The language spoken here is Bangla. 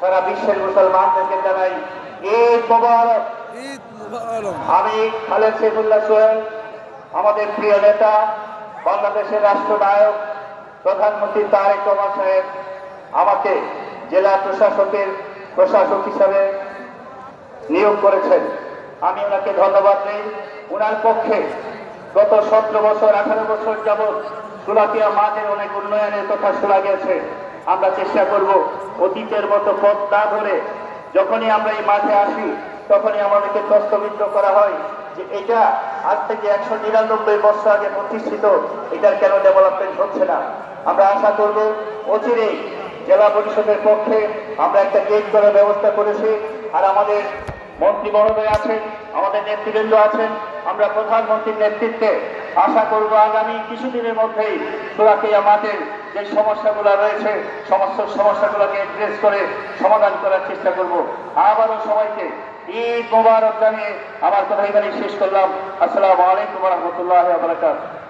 সারা বিশ্বের মুসলমানদেরকে জানাই ঈদ মোবারক। ঈদ মুবারক। আমি খালেদ সাইফুল্লাহ সোহেল, আমাদের প্রিয় নেতা, বাংলাদেশের রাষ্ট্রনায়ক প্রধানমন্ত্রী তারেক রহমান সাহেব আমাকে জেলা প্রশাসক হিসাবে নিয়োগ করেছেন। আমি ওনাকে ধন্যবাদ দিই। ওনার পক্ষে গত 17 বছর 18 বছর যাবৎ সুলাতিয়া মাঠের অনেক উন্নয়নের কথা শোনা গেছে। আমরা চেষ্টা করব অতীতের মতো পথ না ধরে যখনই আমরা এই মাঠে আসি তখনই আমাদেরকে প্রশ্নবিদ্ধ করা হয় যে এটা আজ থেকে 199 বছর আগে প্রতিষ্ঠিত, এটার কেন ডেভেলপমেন্ট হচ্ছে না। আমরা আশা করব অচিরেই জেলা পরিষদের পক্ষে আমরা একটা গেট করার ব্যবস্থা করেছি। আর আমাদের মন্ত্রী মহোদয় আছেন, আমাদের নেতৃবৃন্দ আছেন, আমরা প্রধানমন্ত্রীর নেতৃত্বে আশা করব আগামী কিছুদিনের মধ্যেই সুরাকিয়া মাঠের যে সমস্যাগুলো রয়েছে সমস্ত সমস্যাগুলোকে অ্যাড্রেস করে সমাধান করার চেষ্টা করব। আবারও সবাইকে ঈদ মোবারক জানিয়ে আমার কথা এখানেই শেষ করলাম। আসসালামু আলাইকুম ওয়া রাহমাতুল্লাহি ওয়া বারাকাতুহু।